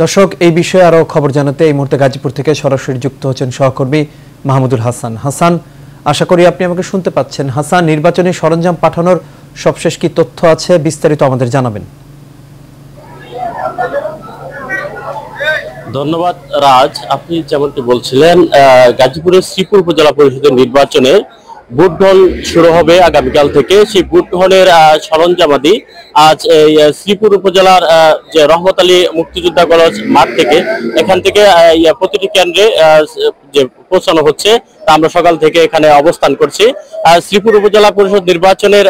দর্শক, এই বিষয়ে আরো খবর জানাতে এই মুহূর্তে গাজীপুর থেকে সরাসরি যুক্ত হচ্ছেন সহকর্মী মাহমুদুল হাসান। হাসান, আশা করি আপনি আমাকে শুনতে পাচ্ছেন। হাসান, নির্বাচনী সরঞ্জাম পাঠানোর সবশেষ কি তথ্য আছে, বিস্তারিত আমাদের জানাবেন। ধন্যবাদ রাজ। আপনি যেমনটি বলছিলেন, গাজীপুরের শ্রীপুর উপজেলা পরিষদের নির্বাচনে ভোট গ্রহণ শুরু হবে আগামীকাল থেকে। সেই ভোট গ্রহণের সরঞ্জামাদি আজ এই শ্রীপুর উপজেলার যে রহমত আলী মুক্তিযোদ্ধা কলেজ মাঠ থেকে, এখান থেকে প্রতিটি কেন্দ্রে যে পৌঁছানো হচ্ছে, তা আমরা সকাল থেকে এখানে অবস্থান করছি। শ্রীপুর উপজেলা পরিষদ নির্বাচনের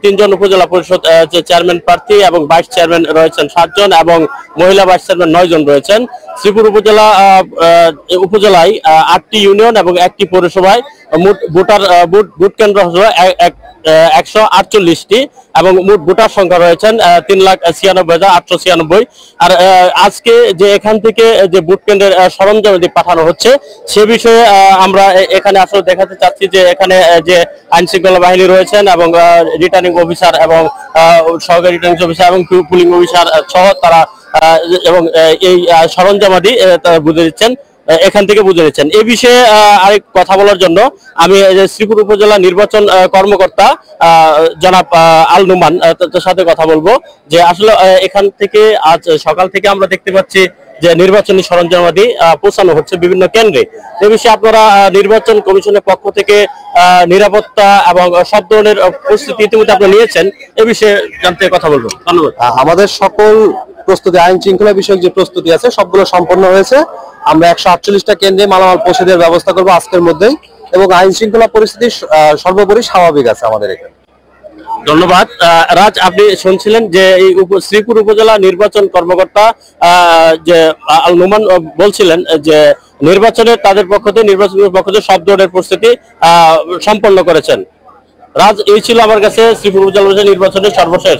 তিনজন উপজেলা পরিষদ যে চেয়ারম্যান প্রার্থী এবং ভাইস চেয়ারম্যান রয়েছেন 7 জন এবং মহিলা ভাইস চেয়ারম্যান 9 জন রয়েছেন। শ্রীপুর উপজেলায় 8টি ইউনিয়ন এবং 1টি পৌরসভায় মোট ভোট কেন্দ্র হলো 148টি এবং মোট ভোটার সংখ্যা রয়েছেন 3,96,896। আর আজকে যে এখান থেকে যে ভোট কেন্দ্রের সরঞ্জাম পাঠানো হচ্ছে, সে বিষয়ে আমরা এখানে আসলে দেখাতে চাচ্ছি যে এখানে যে আইন শৃঙ্খলা বাহিনী রয়েছেন এবং রিটার্নিং অফিসার এবং সহকারী রিটার্নিং অফিসার এবং পুলিং অফিসার সহ তারা এবং এই সরঞ্জামাদি বুঝে দিচ্ছেন, এখান থেকে বুঝে নিচ্ছেন। এই বিষয়ে আরেক কথা বলার জন্য আমি শ্রীপুর উপজেলা নির্বাচন কর্মকর্তা জনাব আল নুমান তার সাথে কথা বলবো যে আসলে এখান থেকে আজ সকাল থেকে আমরা দেখতে পাচ্ছি যে নির্বাচনী সরঞ্জামাদি পৌঁছানো হচ্ছে বিভিন্ন কেন্দ্রে। এ বিষয়ে আপনারা নির্বাচন কমিশনের পক্ষ থেকে নিরাপত্তা এবং সব ধরনের প্রস্তুতি ইতিমধ্যে আপনারা নিয়েছেন, এ বিষয়ে জানতে কথা বলবো। ধন্যবাদ। আমাদের সকল প্রস্তুতি, আইন শৃঙ্খলা বিষয়ক যে প্রস্তুতি আছে সবগুলো সম্পন্ন হয়েছে। আমরা 148টা কেন্দ্রে মালামাল পৌঁছে দেওয়ার ব্যবস্থা করবো আজকের মধ্যেই, এবং আইন শৃঙ্খলা পরিস্থিতি সর্বোপরি স্বাভাবিক আছে আমাদের এখানে। ধন্যবাদ। রাজ, আপনি শুনছিলেন যে এই শ্রীপুর উপজেলা নির্বাচন কর্মকর্তা যে আল নুমান বলছিলেন যে নির্বাচনের তাদের পক্ষ থেকে নির্বাচনের পক্ষ থেকে সব ধরনের প্রস্তুতি সম্পন্ন করেছেন। রাজ, এই ছিল আমার কাছে শ্রীপুর উপজেলা নির্বাচনের সর্বশেষ।